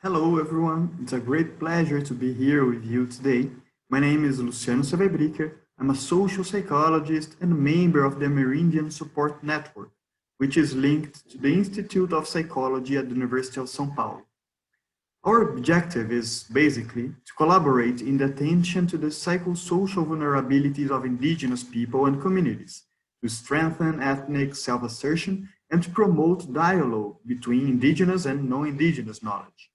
Hello everyone, it's a great pleasure to be here with you today. My name is Luciano.s. I'm a social psychologist and a member of the Amerindian Support Network, which is linked to the Institute of Psychology at the University of São Paulo. Our objective is basically to collaborate in the attention to the psychosocial vulnerabilities of indigenous people and communities, to strengthen ethnic self-assertion and to promote dialogue between indigenous and non-indigenous knowledge.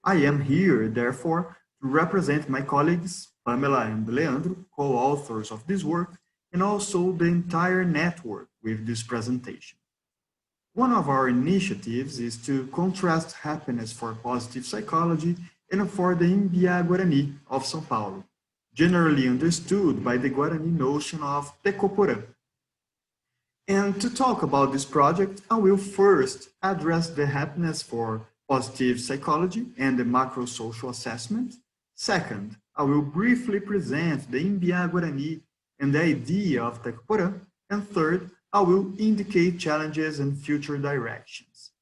I am here, therefore, to represent my colleagues, Pamela and Leandro, co-authors of this work, and also the entire network with this presentation. One of our initiatives is to contrast happiness for positive psychology and for the Mbya Guarani of São Paulo, generally understood by the Guarani notion of Teko Porã. And to talk about this project, I will first address the happiness for positive psychology and the macro-social assessment. Second, I will briefly present the Mbya Guarani and the idea of Teko Porã. And third, I will indicate challenges and future directions.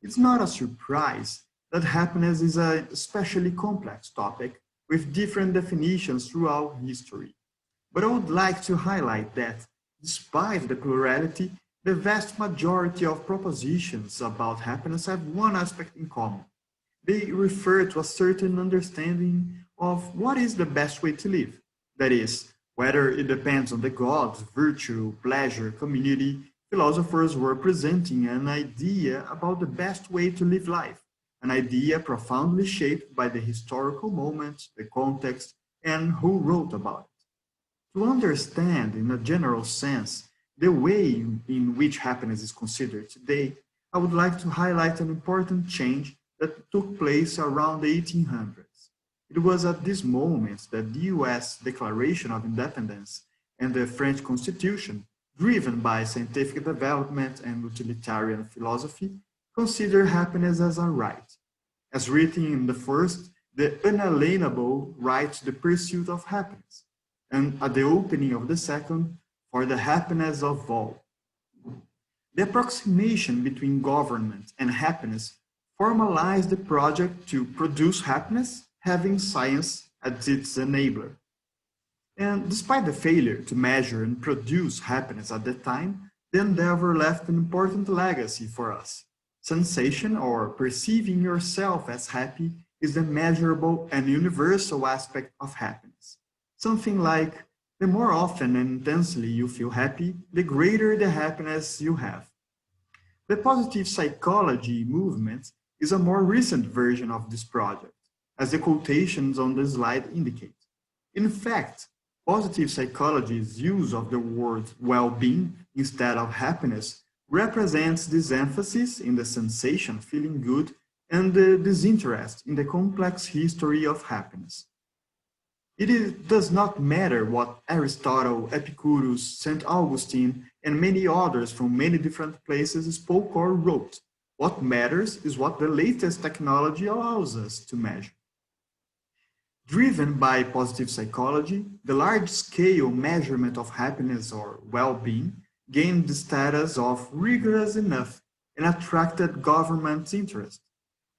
It's not a surprise that happiness is an especially complex topic with different definitions throughout history. But I would like to highlight that, despite the plurality, the vast majority of propositions about happiness have one aspect in common. They refer to a certain understanding of what is the best way to live. That is, whether it depends on the gods, virtue, pleasure, community, philosophers were presenting an idea about the best way to live life, an idea profoundly shaped by the historical moment, the context, and who wrote about it. To understand, in a general sense, the way in which happiness is considered today, I would like to highlight an important change that took place around the 1800s. It was at this moment that the US Declaration of Independence and the French Constitution, driven by scientific development and utilitarian philosophy, consider happiness as a right. As written in the first, the unalienable right to the pursuit of happiness, and at the opening of the second, for the happiness of all. The approximation between government and happiness formalized the project to produce happiness, having science as its enabler. And despite the failure to measure and produce happiness at the time, the endeavor left an important legacy for us. Sensation, or perceiving yourself as happy, is the measurable and universal aspect of happiness. Something like, the more often and intensely you feel happy, the greater the happiness you have. The positive psychology movement is a more recent version of this project, as the quotations on the slide indicate. In fact, positive psychology's use of the word well-being instead of happiness represents this emphasis in the sensation feeling good and the disinterest in the complex history of happiness. It does not matter what Aristotle, Epicurus, St. Augustine, and many others from many different places spoke or wrote. What matters is what the latest technology allows us to measure. Driven by positive psychology, the large-scale measurement of happiness or well-being gained the status of rigorous enough and attracted government's interest.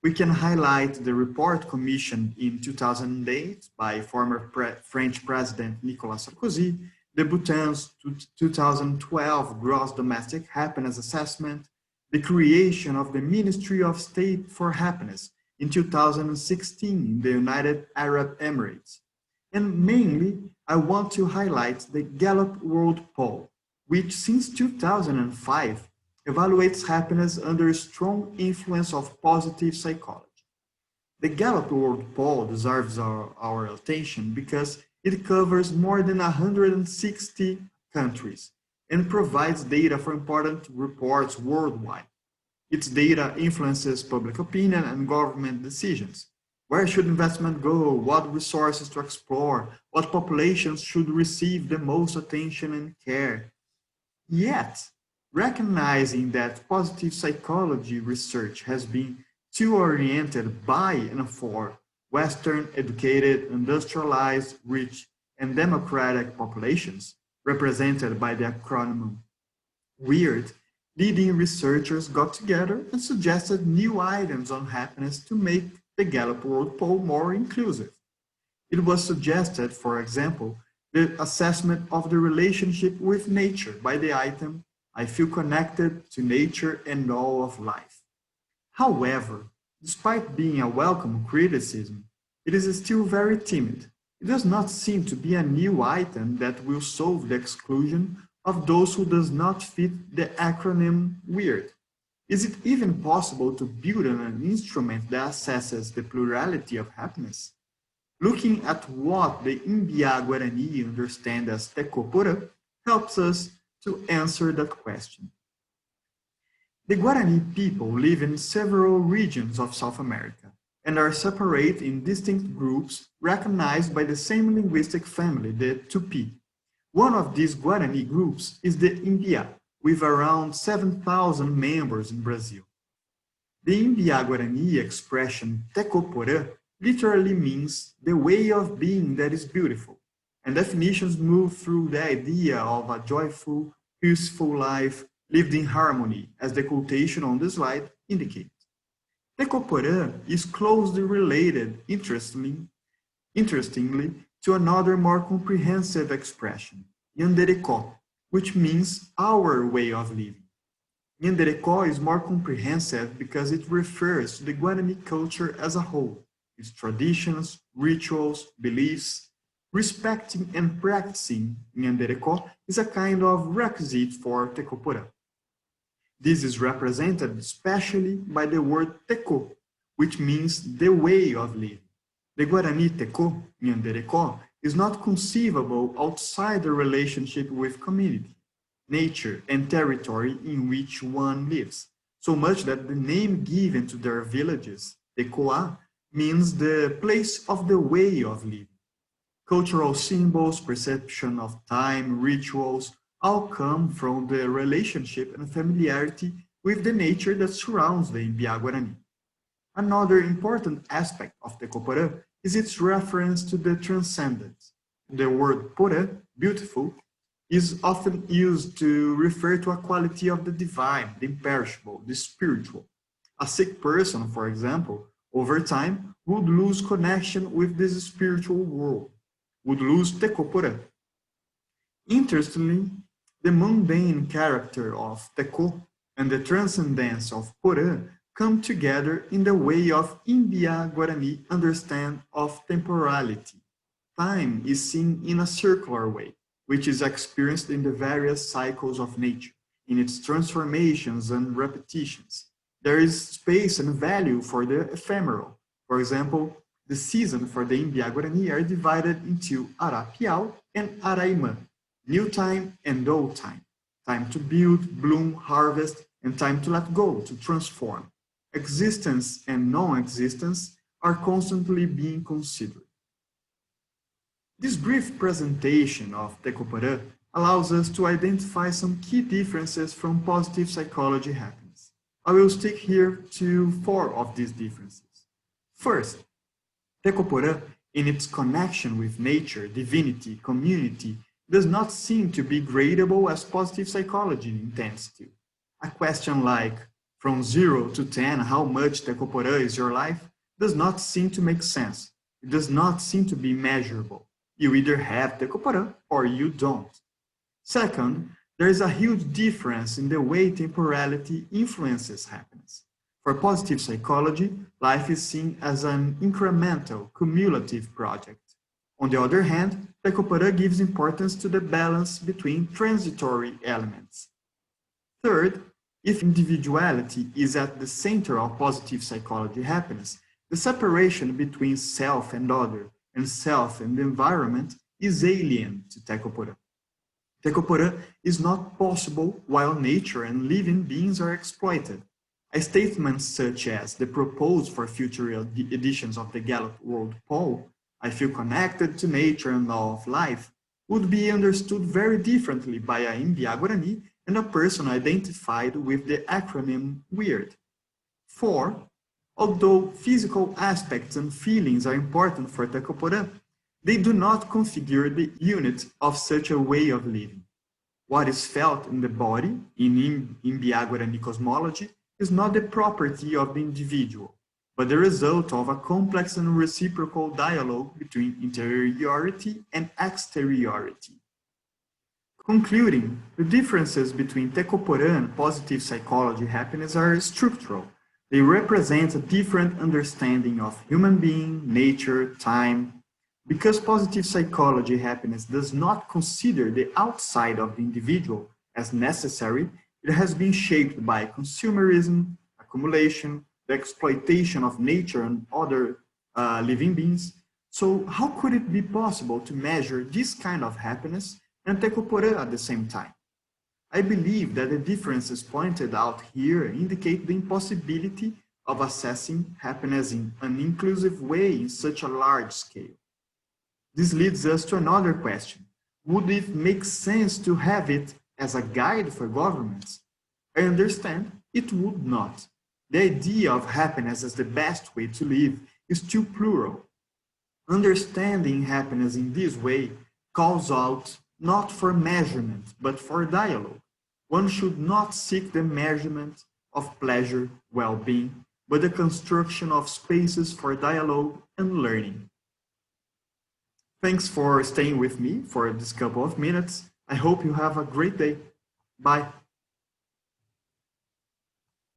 We can highlight the report commissioned in 2008 by former French President Nicolas Sarkozy, the Bhutan's 2012 Gross Domestic Happiness Assessment, the creation of the Ministry of State for Happiness in 2016 in the United Arab Emirates. And mainly, I want to highlight the Gallup World Poll, which since 2005 evaluates happiness under strong influence of positive psychology. The Gallup World Poll deserves our attention because it covers more than 160 countries and provides data for important reports worldwide. Its data influences public opinion and government decisions. Where should investment go? What resources to explore? What populations should receive the most attention and care? Yet, recognizing that positive psychology research has been too oriented by and for Western, educated, industrialized, rich, and democratic populations, represented by the acronym WEIRD, leading researchers got together and suggested new items on happiness to make the Gallup World Poll more inclusive. It was suggested, for example, the assessment of the relationship with nature by the item, I feel connected to nature and all of life. However, despite being a welcome criticism, it is still very timid. It does not seem to be a new item that will solve the exclusion of those who does not fit the acronym WEIRD. Is it even possible to build an instrument that assesses the plurality of happiness? Looking at what the Mbya Guarani understand as Teko Porã helps us to answer that question. The Guarani people live in several regions of South America and are separated in distinct groups recognized by the same linguistic family, the Tupi. One of these Guarani groups is the Mbya, with around 7,000 members in Brazil. The Mbya Guarani expression Teko Porã literally means the way of being that is beautiful, and definitions move through the idea of a joyful, peaceful life lived in harmony, as the quotation on the slide indicates. Teko Porã is closely related, interestingly, to another more comprehensive expression, Nyanderekó, which means our way of living. Nyanderekó is more comprehensive because it refers to the Guarani culture as a whole, its traditions, rituals, beliefs. Respecting and practicing Nyanderekó is a kind of requisite for Teko Porã. This is represented especially by the word Teko, which means the way of living. The Guarani Teko, Nyanderekó, is not conceivable outside the relationship with community, nature, and territory in which one lives, so much that the name given to their villages, Tekoa, means the place of the way of living. Cultural symbols, perception of time, rituals, all come from the relationship and familiarity with the nature that surrounds the Mbya Guarani. Another important aspect of Teko Porã is its reference to the transcendent. The word Porã, beautiful, is often used to refer to a quality of the divine, the imperishable, the spiritual. A sick person, for example, over time, would lose connection with this spiritual world, would lose Teko Porã. Interestingly, the mundane character of Teko and the transcendence of Porã come together in the way of Mbya Guarani understand of temporality. Time is seen in a circular way, which is experienced in the various cycles of nature, in its transformations and repetitions. There is space and value for the ephemeral. For example, the seasons for the Mbya Guarani are divided into Arapiau and Araimã, new time and old time, time to build, bloom, harvest, and time to let go, to transform. Existence and non-existence are constantly being considered. This brief presentation of Teko Porã allows us to identify some key differences from positive psychology happiness. I will stick here to 4 of these differences. First, Teko Porã, in its connection with nature, divinity, community, does not seem to be gradable as positive psychology intends to. A question like, from 0 to 10, how much Teko Porã is your life, does not seem to make sense. It does not seem to be measurable. You either have Teko Porã or you don't. Second, there is a huge difference in the way temporality influences happiness. For positive psychology, life is seen as an incremental, cumulative project. On the other hand, Teko Porã gives importance to the balance between transitory elements. Third, if individuality is at the center of positive psychology happiness, the separation between self and other, and self and the environment is alien to Teko Porã. Teko Porã is not possible while nature and living beings are exploited. A statement such as the proposed for future editions of the Gallup World Poll, I feel connected to nature and all of life, would be understood very differently by a Mbya Guarani and a person identified with the acronym WEIRD. 4. Although physical aspects and feelings are important for Teko Porã, they do not configure the unit of such a way of living. What is felt in the body, in Mbya Guarani cosmology, is not the property of the individual, but the result of a complex and reciprocal dialogue between interiority and exteriority. Concluding, the differences between Teko Porã and positive psychology happiness are structural. They represent a different understanding of human being, nature, time. Because positive psychology happiness does not consider the outside of the individual as necessary, it has been shaped by consumerism, accumulation, the exploitation of nature and other living beings. So how could it be possible to measure this kind of happiness and Teko Porã at the same time? I believe that the differences pointed out here indicate the impossibility of assessing happiness in an inclusive way in such a large scale. This leads us to another question. Would it make sense to have it as a guide for governments? I understand it would not. The idea of happiness as the best way to live is too plural. Understanding happiness in this way calls out not for measurement, but for dialogue. One should not seek the measurement of pleasure, well-being, but the construction of spaces for dialogue and learning. Thanks for staying with me for this couple of minutes. I hope you have a great day. Bye.